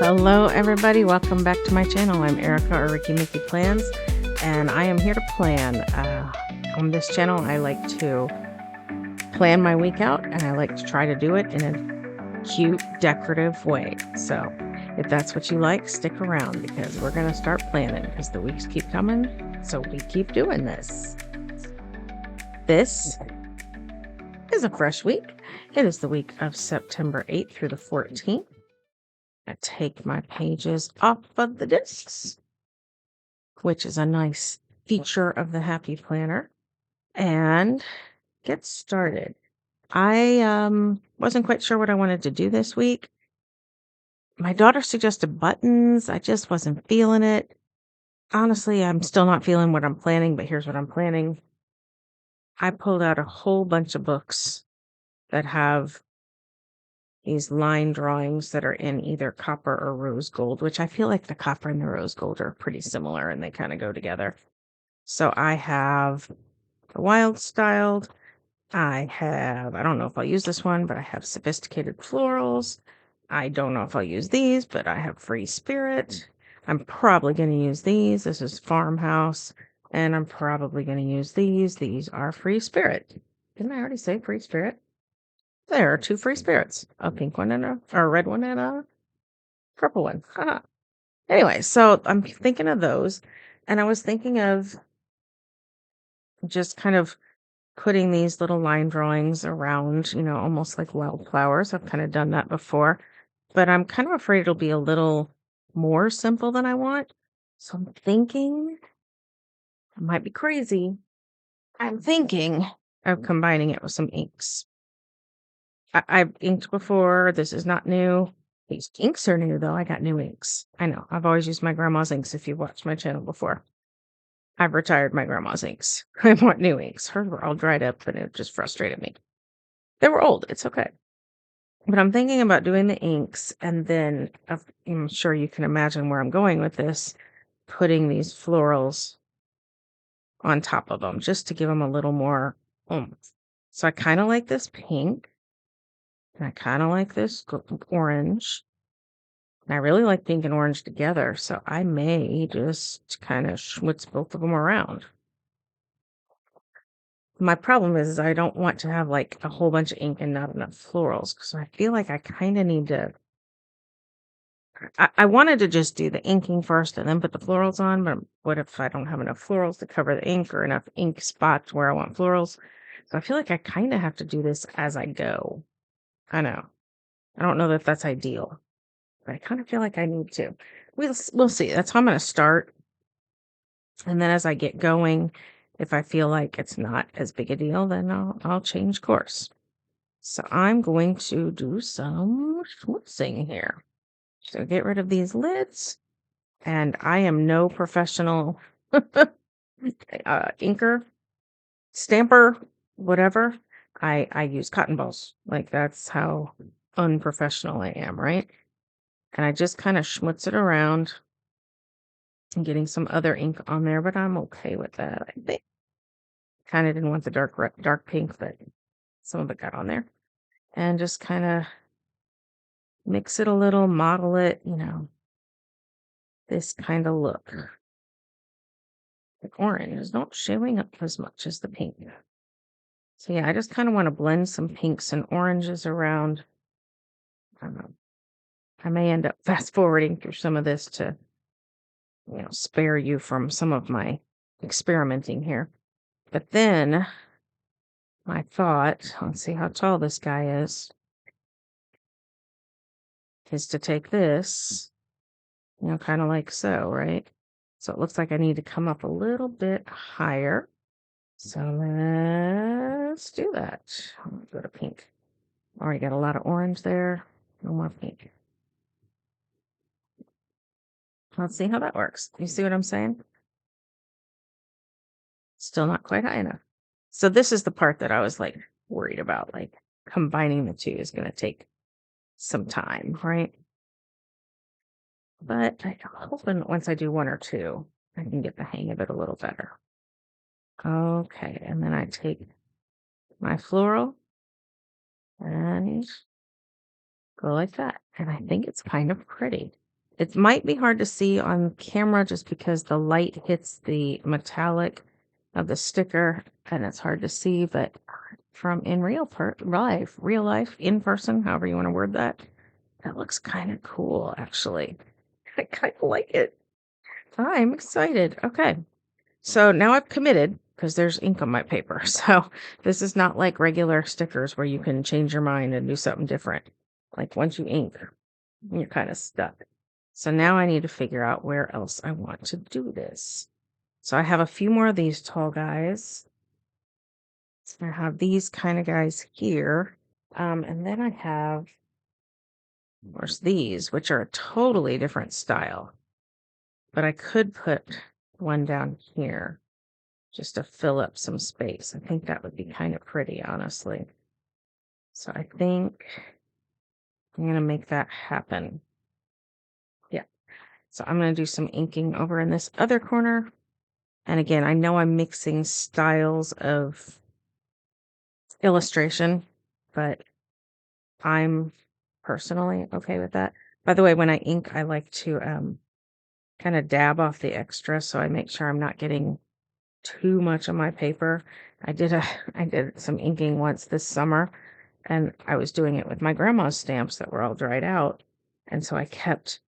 Hello, everybody. Welcome back to my channel. I'm Erica, or Ricky Mickey Plans, and I am here to plan. On this channel, I like to plan my week out, and I like to try to do it in a cute, decorative way. So if that's what you like, stick around because we're going to start planning because the weeks keep coming. So we keep doing this. This is a fresh week. It is the week of September 8th through the 14th. I take my pages off of the discs, which is a nice feature of the Happy Planner, and get started. I wasn't quite sure what I wanted to do this week. My daughter suggested buttons. I just wasn't feeling it. Honestly, I'm still not feeling what I'm planning, but here's what I'm planning. I pulled out a whole bunch of books that have these line drawings that are in either copper or rose gold, which I feel like the copper and the rose gold are pretty similar and they kind of go together. So I have the wild styled. I don't know if I'll use this one, but I have sophisticated florals. I don't know if I'll use these, but I have free spirit. I'm probably going to use these. This is farmhouse. And I'm probably going to use these. These are free spirit. Didn't I already say free spirit? There are two free spirits, a pink one and a red one and a purple one. Anyway, so I'm thinking of those, and I was thinking of just kind of putting these little line drawings around, almost like wildflowers. I've kind of done that before, but I'm kind of afraid it'll be a little more simple than I want. So I'm thinking, I might be crazy. I'm thinking of combining it with some inks. I've inked before. This is not new. These inks are new, though. I got new inks. I know. I've always used my grandma's inks if you've watched my channel before. I've retired my grandma's inks. I want new inks. Hers were all dried up, and it just frustrated me. They were old. It's okay. But I'm thinking about doing the inks, and then I'm sure you can imagine where I'm going with this, putting these florals on top of them just to give them a little more oomph. So I kind of like this pink. And I kind of like this orange. And I really like pink and orange together. So I may just kind of schmoots both of them around. My problem is I don't want to have like a whole bunch of ink and not enough florals. So I feel like I kind of need to. I wanted to just do the inking first and then put the florals on. But what if I don't have enough florals to cover the ink or enough ink spots where I want florals? So I feel like I kind of have to do this as I go. I know. I don't know that that's ideal, but I kind of feel like I need to. We'll see. That's how I'm going to start. And then as I get going, if I feel like it's not as big a deal, then I'll change course. So I'm going to do some schmootsing here. So get rid of these lids. And I am no professional inker, stamper, whatever. I use cotton balls. Like that's how unprofessional I am, right? And I just kind of schmutz it around and getting some other ink on there, but I'm okay with that. I think kind of didn't want the dark pink, but some of it got on there. And just kind of mix it a little, model it, this kind of look. The orange is not showing up as much as the pink. So yeah, I just kind of want to blend some pinks and oranges around. I don't know. I may end up fast forwarding through some of this to, spare you from some of my experimenting here. But then I thought, let's see how tall this guy is to take this, kind of like so, right? So it looks like I need to come up a little bit higher. So let's do that. I'm going to go to pink. Already got a lot of orange there. No more pink. Let's see how that works. You see what I'm saying? Still not quite high enough. So this is the part that I was like worried about. Like combining the two is going to take some time, right? But I'm hoping once I do one or two, I can get the hang of it a little better. Okay, and then I take my floral and go like that. And I think it's kind of pretty. It might be hard to see on camera just because the light hits the metallic of the sticker and it's hard to see, but from in real life, in person, however you want to word that, that looks kind of cool, actually. I kind of like it. I'm excited. Okay. So now I've committed because there's ink on my paper. So this is not like regular stickers where you can change your mind and do something different. Like once you ink, you're kind of stuck. So now I need to figure out where else I want to do this. So I have a few more of these tall guys. So I have these kind of guys here. And then I have, of course, these, which are a totally different style. But I could put one down here just to fill up some space. I think that would be kind of pretty, honestly. So I think I'm going to make that happen. Yeah. So I'm going to do some inking over in this other corner. And again, I know I'm mixing styles of illustration, but I'm personally okay with that. By the way, when I ink, I like to kind of dab off the extra so I make sure I'm not getting too much on my paper. I did some inking once this summer, and I was doing it with my grandma's stamps that were all dried out. And so I kept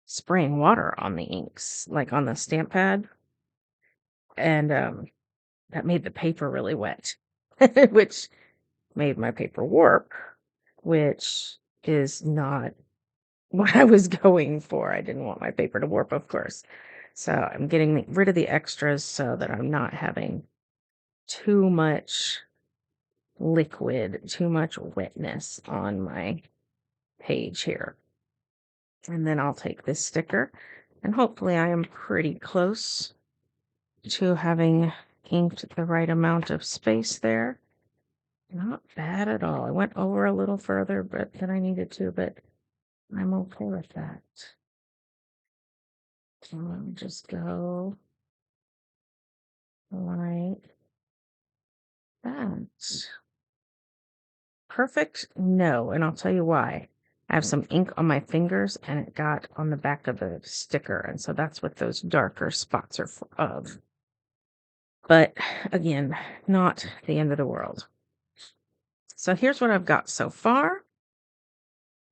spraying water on the inks, like on the stamp pad. And that made the paper really wet, which made my paper warp, which is not what I was going for. I didn't want my paper to warp, of course. So I'm getting rid of the extras so that I'm not having too much liquid, too much wetness on my page here. And then I'll take this sticker, and hopefully I am pretty close to having inked the right amount of space there. Not bad at all. I went over a little further than I needed to, but I'm okay with that. So let me just go like that. Perfect? No, and I'll tell you why. I have some ink on my fingers and it got on the back of the sticker, and so that's what those darker spots are of. But again, not the end of the world. So here's what I've got so far.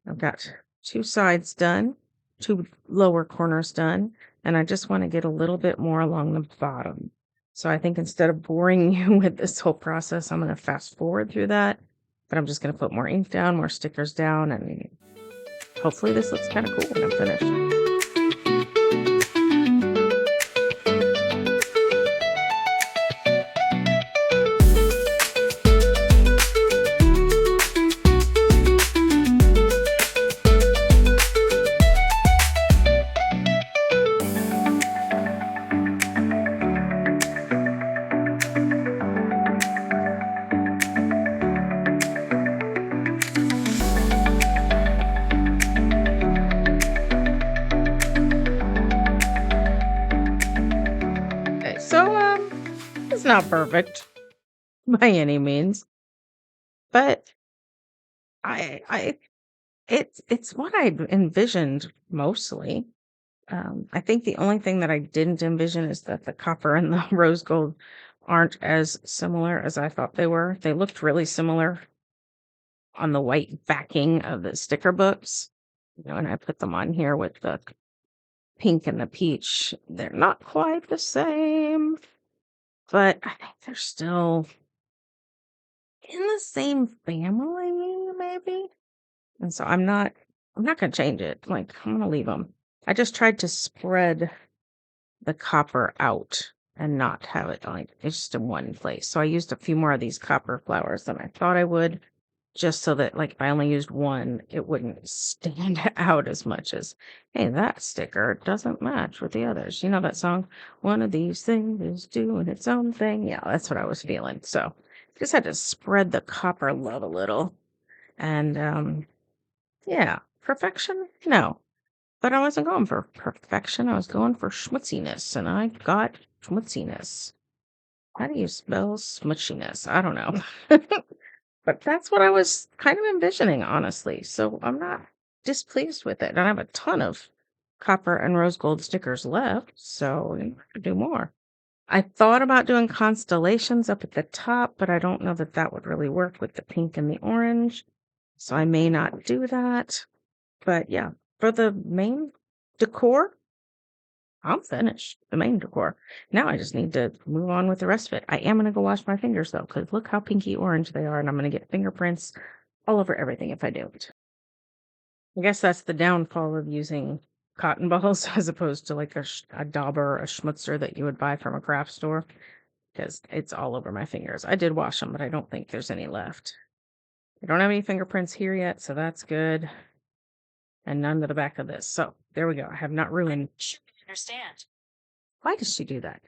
I've got 2 sides done, 2 lower corners done, and I just want to get a little bit more along the bottom. So I think instead of boring you with this whole process, I'm going to fast forward through that, but I'm just going to put more ink down, more stickers down, and hopefully this looks kind of cool when I'm finished. Okay, so it's not perfect by any means, but I it's what I envisioned mostly. I think the only thing that I didn't envision is that the copper and the rose gold aren't as similar as I thought they were. They looked really similar on the white backing of the sticker books, and I put them on here with the pink and the peach. They're not quite the same, but I think they're still in the same family, maybe. And so I'm not gonna change it. Like, I'm gonna leave them. I just tried to spread the copper out and not have it like it's just in one place. So I used a few more of these copper flowers than I thought I would, just so that like if I only used one, it wouldn't stand out as much as, hey, that sticker doesn't match with the others. You know that song, one of these things is doing its own thing. Yeah, that's what I was feeling. So just had to spread the copper love a little. And yeah, perfection? No. But I wasn't going for perfection. I was going for schmootsiness, and I got schmootsiness. How do you spell smushiness? I don't know. But that's what I was kind of envisioning, honestly. So I'm not displeased with it. And I have a ton of copper and rose gold stickers left, so I'm gonna do more. I thought about doing constellations up at the top, but I don't know that that would really work with the pink and the orange, so I may not do that. But yeah, for the main decor, I'm finished. The main decor. Now I just need to move on with the rest of it. I am going to go wash my fingers though, because look how pinky orange they are, and I'm going to get fingerprints all over everything if I do it. I guess that's the downfall of using cotton balls as opposed to like a dauber or a schmootser that you would buy from a craft store, because it's all over my fingers. I did wash them, but I don't think there's any left. I don't have any fingerprints here yet, so that's good. And none to the back of this. So there we go. I have not ruined. Understand. Why does she do that?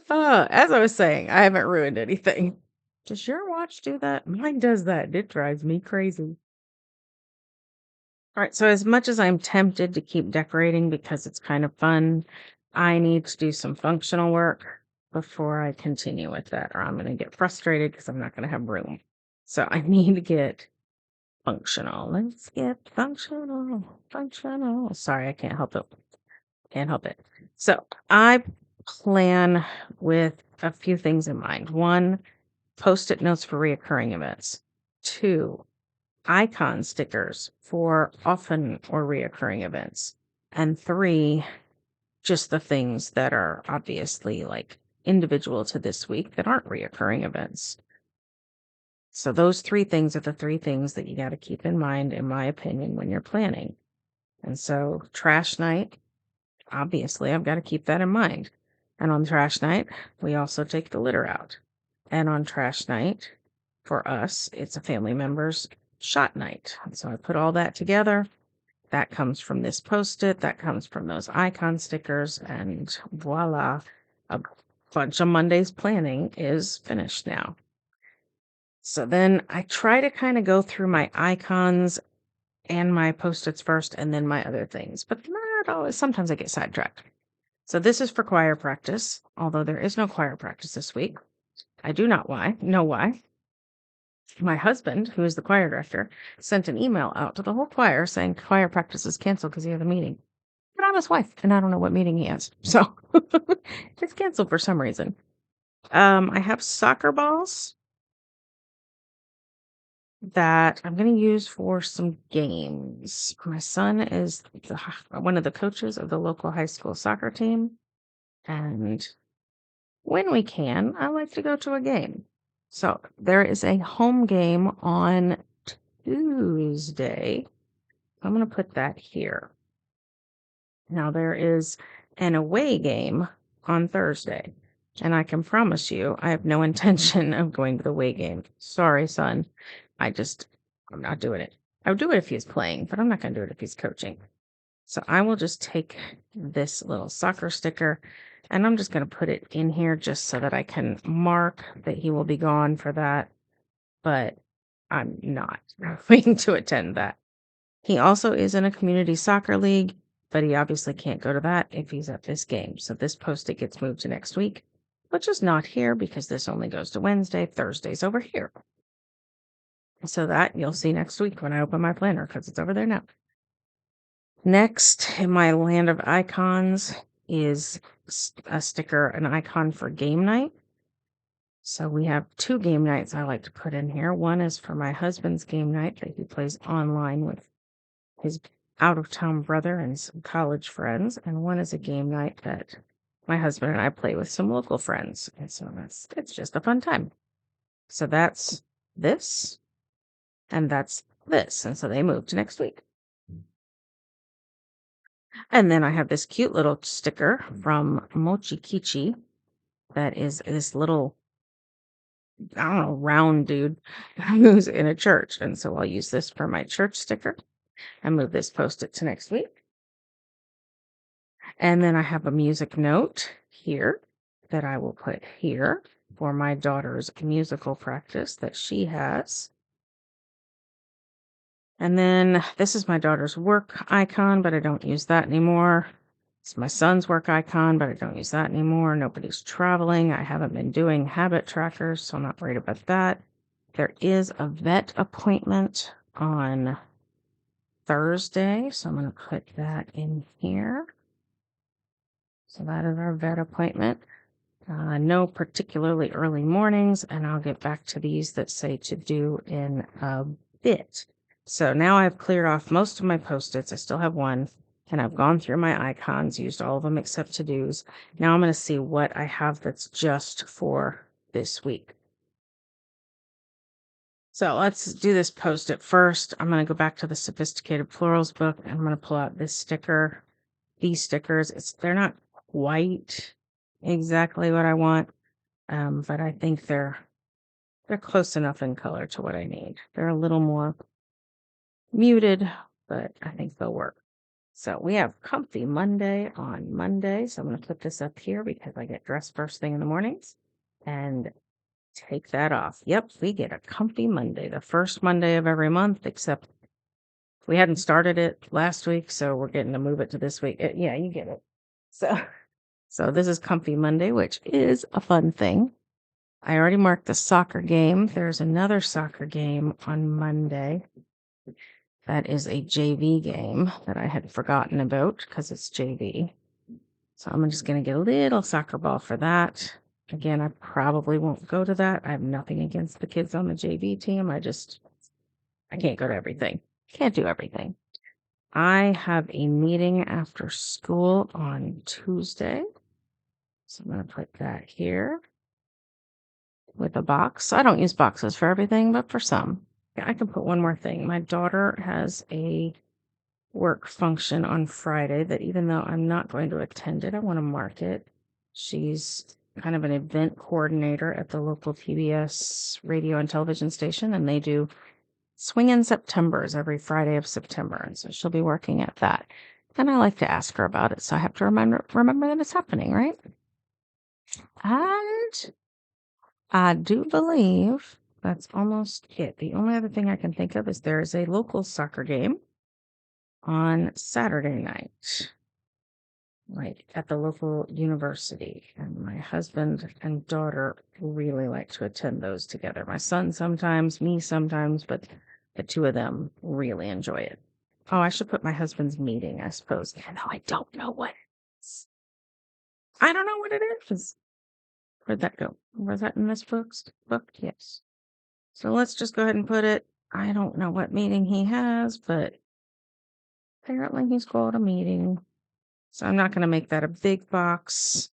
As I was saying, I haven't ruined anything. Does your watch do that? Mine does that. It drives me crazy. All right, so as much as I'm tempted to keep decorating because it's kind of fun, I need to do some functional work before I continue with that, or I'm going to get frustrated because I'm not going to have room. So I need to get functional. Let's get functional. Functional. Sorry, I can't help it. Can't help it. So I plan with a few things in mind. 1, post-it notes for reoccurring events. 2, icon stickers for often or reoccurring events. And 3, just the things that are obviously like individual to this week that aren't reoccurring events. So those 3 things are the 3 things that you got to keep in mind, in my opinion, when you're planning. And so trash night, obviously, I've got to keep that in mind. And on trash night, we also take the litter out. And on trash night, for us, it's a family member's shot night. And so I put all that together. That comes from this Post-it. That comes from those icon stickers. And voila, a bunch of Monday's planning is finished now. So then I try to kind of go through my icons and my Post-its first and then my other things. But not always. Sometimes I get sidetracked. So this is for choir practice, although there is no choir practice this week. I do not know why. My husband, who is the choir director, sent an email out to the whole choir saying choir practice is canceled because he had a meeting. But I'm his wife, and I don't know what meeting he has. So it's canceled for some reason. I have soccer balls that I'm going to use for some games. My son is one of the coaches of the local high school soccer team. And when we can, I like to go to a game. So there is a home game on Tuesday. I'm going to put that here. Now there is an away game on Thursday. And I can promise you, I have no intention of going to the away game. Sorry, son. I'm not doing it. I would do it if he's playing, but I'm not going to do it if he's coaching. So I will just take this little soccer sticker and I'm just going to put it in here just so that I can mark that he will be gone for that. But I'm not going to attend that. He also is in a community soccer league, but he obviously can't go to that if he's at this game. So this Post-it gets moved to next week, which is not here because this only goes to Wednesday. Thursday's over here. So that you'll see next week when I open my planner because it's over there now. Next in my land of icons is a sticker, an icon for game night. So we have 2 game nights I like to put in here. One is for my husband's game night that he plays online with his out-of-town brother and some college friends. And one is a game night that my husband and I play with some local friends. And so it's just a fun time. So that's this. And that's this. And so they moved to next week. And then I have this cute little sticker from Mochi Kichi that is this little, I don't know, round dude who's in a church. And so I'll use this for my church sticker and move this Post-it to next week. And then I have a music note here that I will put here for my daughter's musical practice that she has. And then this is my daughter's work icon, but I don't use that anymore. It's my son's work icon, but I don't use that anymore. Nobody's traveling. I haven't been doing habit trackers, so I'm not worried about that. There is a vet appointment on Thursday, so I'm going to put that in here. So that is our vet appointment. No particularly early mornings, and I'll get back to these that say to do in a bit. So now I've cleared off most of my Post-its. I still have one, and I've gone through my icons, used all of them except to-dos. Now I'm going to see what I have that's just for this week. So let's do this Post-it first. I'm going to go back to the Sophisticated Florals book. I'm going to pull out this sticker, these stickers. They're not quite exactly what I want, but I think they're close enough in color to what I need. They're a little more muted, but I think they'll work. So we have Comfy Monday on Monday. So I'm going to put this up here because I get dressed first thing in the mornings and take that off. Yep, we get a Comfy Monday, the first Monday of every month, except we hadn't started it last week, so we're getting to move it to this week. Yeah, you get it. So this is Comfy Monday, which is a fun thing. I already marked the soccer game. There's another soccer game on Monday. That is a JV game that I had forgotten about because it's JV. So I'm just going to get a little soccer ball for that. Again, I probably won't go to that. I have nothing against the kids on the JV team. I can't go to everything. Can't do everything. I have a meeting after school on Tuesday. So I'm going to put that here with a box. I don't use boxes for everything, but for some. Yeah, I can put one more thing. My daughter has a work function on Friday that even though I'm not going to attend it, I want to mark it. She's kind of an event coordinator at the local PBS radio and television station, and they do Swingin' Septembers every Friday of September, and so she'll be working at that. And I like to ask her about it, so I have to remember that it's happening, right? And I do believe that's almost it. The only other thing I can think of is there is a local soccer game on Saturday night, like at the local university. And my husband and daughter really like to attend those together. My son sometimes, me sometimes, but the two of them really enjoy it. Oh, I should put my husband's meeting, I suppose. Even though I don't know what it is. I don't know what it is. Where'd that go? Was that in this book? Yes. So let's just go ahead and put it. I don't know what meeting he has, but apparently he's called a meeting. So I'm not going to make that a big box,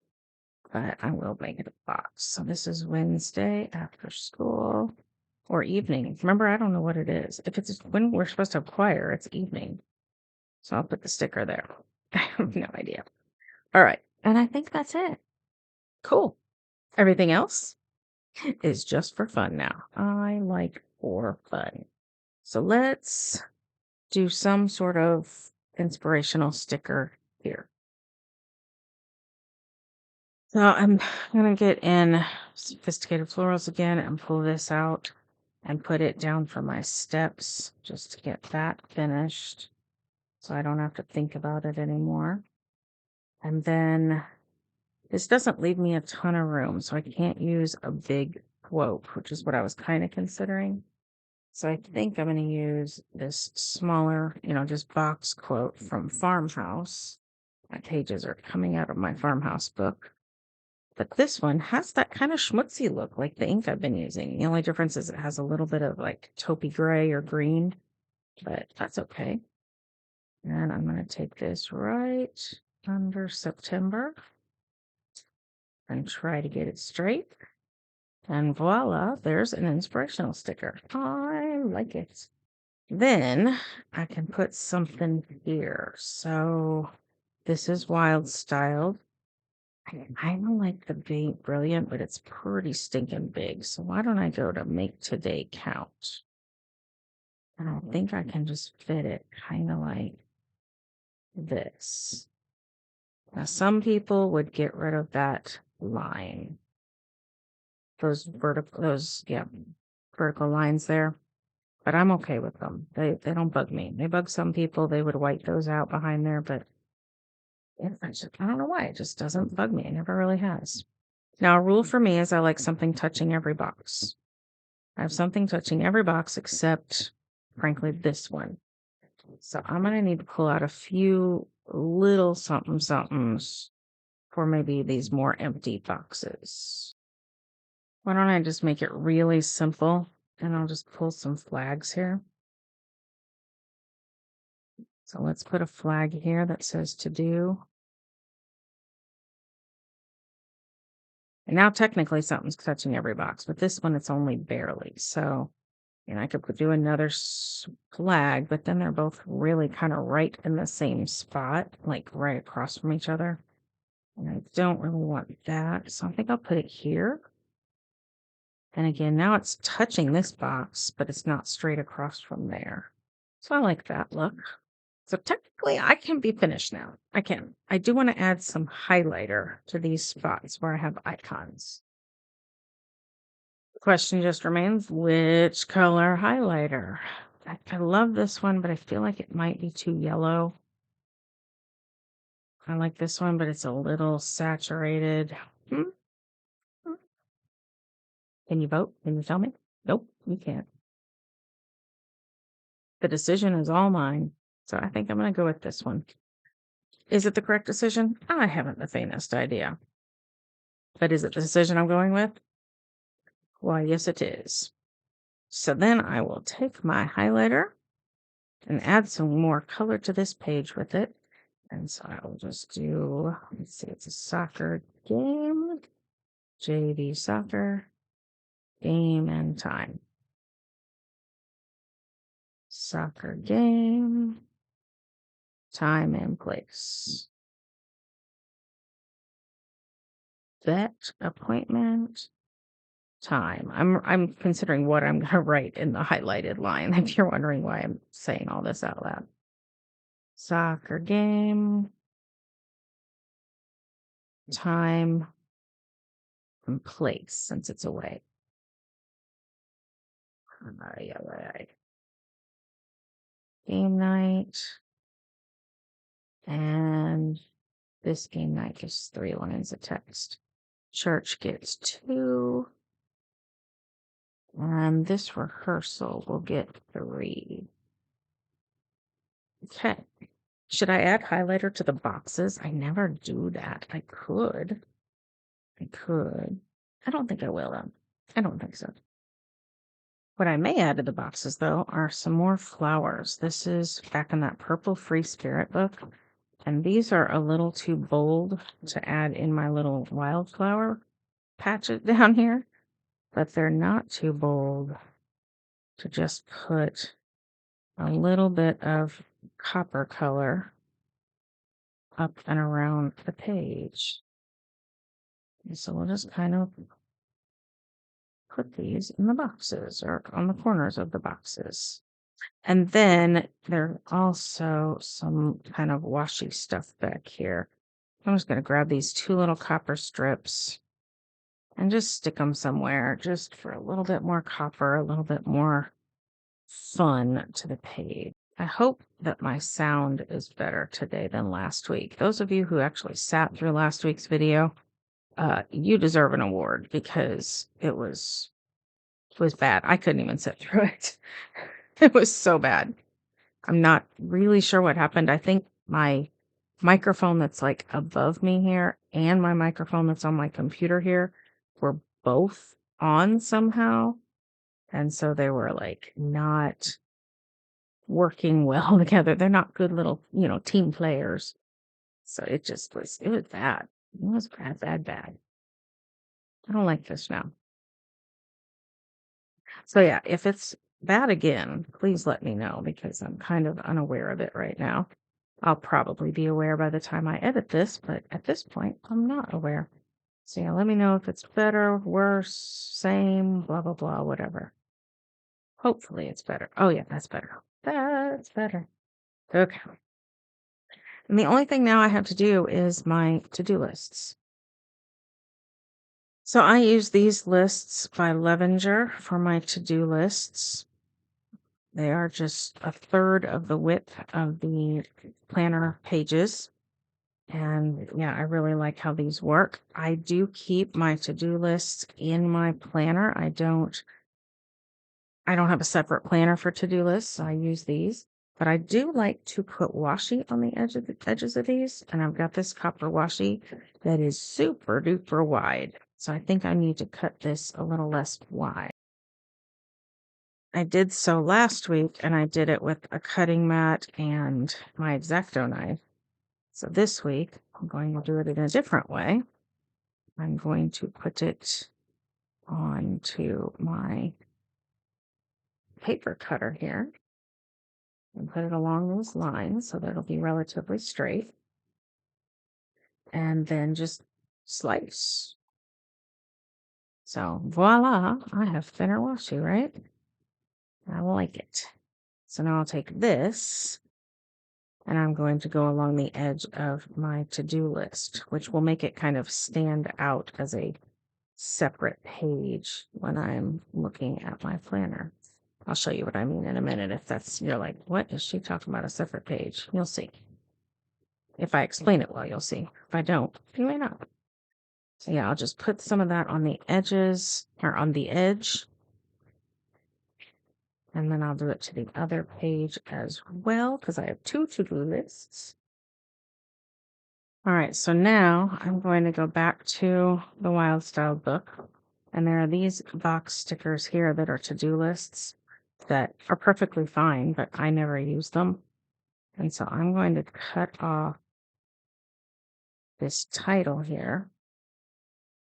but I will make it a box. So this is Wednesday after school or evening. Remember, I don't know what it is. If it's when we're supposed to have choir, it's evening. So I'll put the sticker there. I have no idea. All right. And I think that's it. Cool. Everything else is just for fun now. I like for fun. So let's do some sort of inspirational sticker here. So I'm going to get in Sophisticated Florals again and pull this out and put it down for my steps just to get that finished so I don't have to think about it anymore. And then this doesn't leave me a ton of room, so I can't use a big quote, which is what I was kind of considering. So I think I'm going to use this smaller, just box quote from Farmhouse. My pages are coming out of my Farmhouse book. But this one has that kind of schmootsy look, like the ink I've been using. The only difference is it has a little bit of like taupey gray or green, but that's okay. And I'm going to take this right under September and try to get it straight. And voila, there's an inspirational sticker. I like it. Then I can put something here. So this is Wild Styled. I don't like the big brilliant, but it's pretty stinking big. So why don't I go to make today count? And I think I can just fit it kind of like this. Now, some people would get rid of that line. Those vertical lines there. But I'm okay with them. They don't bug me. They bug some people. They would wipe those out behind there, but I don't know why. It just doesn't bug me. It never really has. Now, a rule for me is I like something touching every box. I have something touching every box except, frankly, this one. So I'm going to need to pull out a few little something somethings for maybe these more empty boxes. Why don't I just make it really simple and I'll just pull some flags here. So let's put a flag here that says to do. And now technically something's touching every box, but this one it's only barely. So, and I could do another flag, but then they're both really kind of right in the same spot, like right across from each other. And I don't really want that. So I think I'll put it here. And again, now it's touching this box, but it's not straight across from there. So I like that look. So technically I can be finished now. I can. I do want to add some highlighter to these spots where I have icons. The question just remains, which color highlighter? I love this one, but I feel like it might be too yellow. I like this one, but it's a little saturated. Can you vote? Can you tell me? Nope, you can't. The decision is all mine. So I think I'm going to go with this one. Is it the correct decision? I haven't the faintest idea. But is it the decision I'm going with? Why, yes, it is. So then I will take my highlighter and add some more color to this page with it. And so I will just do, let's see, it's a soccer game, JV soccer, game and time. Soccer game, time and place. Vet appointment, time. I'm considering what I'm going to write in the highlighted line, if you're wondering why I'm saying all this out loud. Soccer game, time, and place, since it's away. Yeah, right. Game night. And this game night gets 3 lines of text. Church gets 2. And this rehearsal will get 3. Okay. Should I add highlighter to the boxes? I never do that. I could. I don't think I will, though. I don't think so. What I may add to the boxes, though, are some more flowers. This is back in that purple Free Spirit book. And these are a little too bold to add in my little wildflower patches down here. But they're not too bold to just put a little bit of copper color up and around the page. And so we'll just kind of put these in the boxes or on the corners of the boxes. And then there are also some kind of washi stuff back here. I'm just going to grab these 2 little copper strips and just stick them somewhere just for a little bit more copper, a little bit more fun to the page. I hope that my sound is better today than last week. Those of you who actually sat through last week's video, you deserve an award because it was bad. I couldn't even sit through it. It was so bad. I'm not really sure what happened. I think my microphone that's like above me here and my microphone that's on my computer here were both on somehow. And so they were like not working well together. They're not good little, team players. So it was bad. It was bad. I don't like this now. So yeah, if it's bad again, please let me know because I'm kind of unaware of it right now. I'll probably be aware by the time I edit this, but at this point, I'm not aware. So yeah, let me know if it's better, worse, same, blah, blah, blah, whatever. Hopefully it's better. Oh yeah, that's better. That's better. Okay. And the only thing now I have to do is my to-do lists. So I use these lists by Levenger for my to-do lists. They are just a third of the width of the planner pages. And yeah, I really like how these work. I do keep my to-do lists in my planner. I don't have a separate planner for to-do lists. I use these. But I do like to put washi on the edges of these, and I've got this copper washi that is super duper wide. So I think I need to cut this a little less wide. I did so last week, and I did it with a cutting mat and my X-Acto knife. So this week, I'm going to do it in a different way. I'm going to put it onto my paper cutter here and put it along those lines so that it'll be relatively straight. And then just slice. So voila, I have thinner washi, right? I like it. So now I'll take this and I'm going to go along the edge of my to-do list, which will make it kind of stand out as a separate page when I'm looking at my planner. I'll show you what I mean in a minute. If that's, you're like, what is she talking about, a separate page? You'll see. If I explain it well, you'll see. If I don't, you may not. So yeah, I'll just put some of that on the edges or on the edge. And then I'll do it to the other page as well because I have two to-do lists. All right, so now I'm going to go back to the Wild Style book. And there are these box stickers here that are to-do lists that are perfectly fine, but I never use them. And so I'm going to cut off this title here.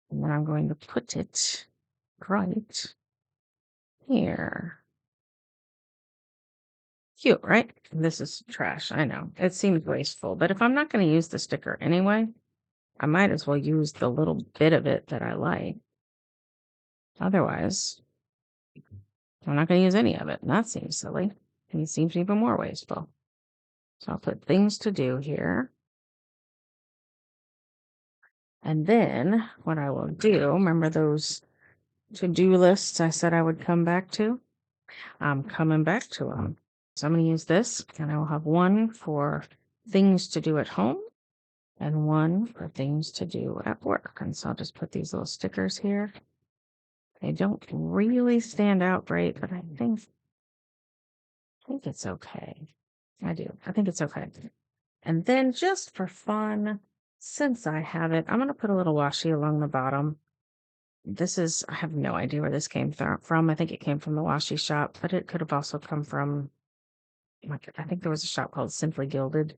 And then I'm going to put it right here. Cute, right? This is trash, I know. It seems wasteful, but if I'm not going to use the sticker anyway, I might as well use the little bit of it that I like. Otherwise, I'm not going to use any of it, and that seems silly. And it seems even more wasteful. So I'll put things to do here. And then what I will do, remember those to-do lists I said I would come back to? I'm coming back to them. So I'm going to use this, and I will have one for things to do at home and one for things to do at work. And so I'll just put these little stickers here. They don't really stand out great, but I think it's okay. I do. I think it's okay. And then just for fun, since I have it, I'm going to put a little washi along the bottom. This is, I have no idea where this came from. I think it came from the washi shop, but it could have also come from, I think there was a shop called Simply Gilded.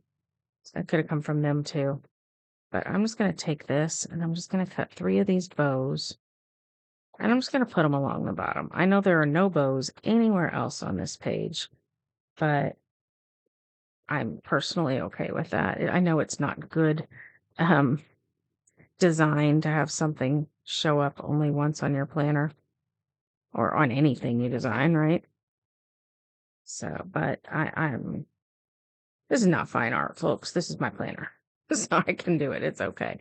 So it could have come from them too. But I'm just going to take this and I'm just going to cut 3 of these bows. And I'm just going to put them along the bottom. I know there are no bows anywhere else on this page, but I'm personally okay with that. I know it's not good design to have something show up only once on your planner or on anything you design, right? So, but I'm this is not fine art, folks. This is my planner. So I can do it. It's okay.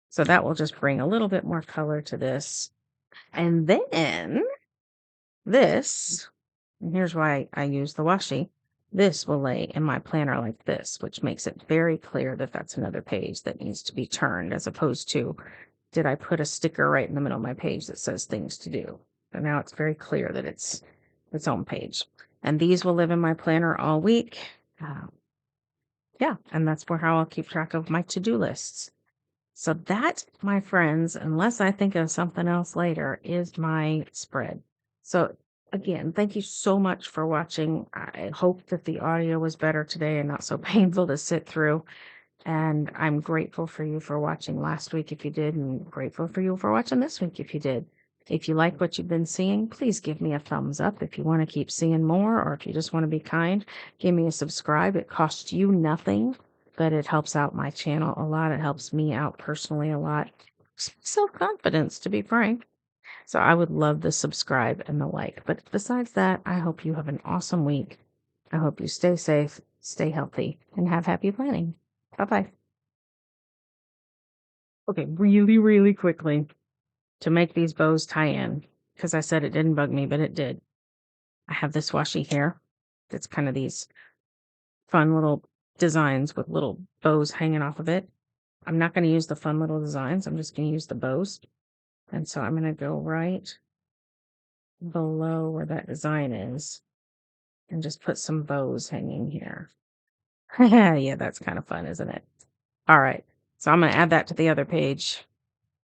So that will just bring a little bit more color to this. And then this, and here's why I use the washi. This will lay in my planner like this, which makes it very clear that that's another page that needs to be turned, as opposed to, did I put a sticker right in the middle of my page that says things to do? So now it's very clear that it's its own page. And these will live in my planner all week. Yeah, and that's how I'll keep track of my to-do lists. So that, my friends, unless I think of something else later, is my spread. So again, thank you so much for watching. I hope that the audio was better today and not so painful to sit through. And I'm grateful for you for watching last week if you did, and grateful for you for watching this week if you did. If you like what you've been seeing, please give me a thumbs up. If you want to keep seeing more, or if you just want to be kind, give me a subscribe. It costs you nothing, but it helps out my channel a lot. It helps me out personally a lot. Self-confidence, to be frank. So I would love the subscribe and the like. But besides that, I hope you have an awesome week. I hope you stay safe, stay healthy, and have happy planning. Bye-bye. Okay, really, really quickly, to make these bows tie in, because I said it didn't bug me, but it did. I have this washi here that's kind of these fun little designs with little bows hanging off of it. I'm not going to use the fun little designs. I'm just going to use the bows. And so I'm going to go right below where that design is and just put some bows hanging here. Yeah, that's kind of fun, isn't it? All right. So I'm going to add that to the other page.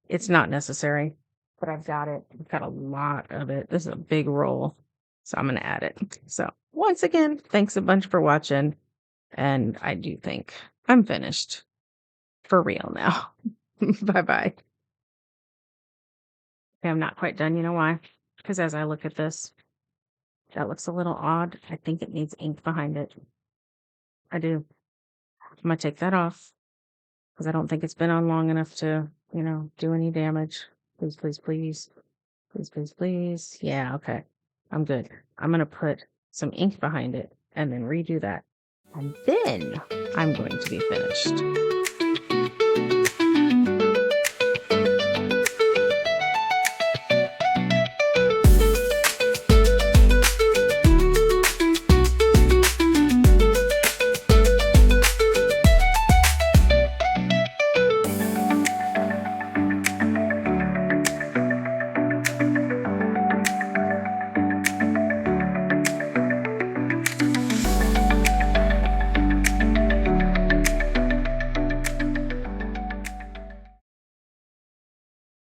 It's not necessary, but I've got it. I've got a lot of it. This is a big roll. So I'm going to add it. So once again, thanks a bunch for watching. And I do think I'm finished for real now. Bye-bye. Okay, I'm not quite done. You know why? Because as I look at this, that looks a little odd. I think it needs ink behind it. I do. I'm going to take that off because I don't think it's been on long enough to, do any damage. Please, please, please. Please, please, please. Yeah, okay. I'm good. I'm going to put some ink behind it and then redo that. And then I'm going to be finished.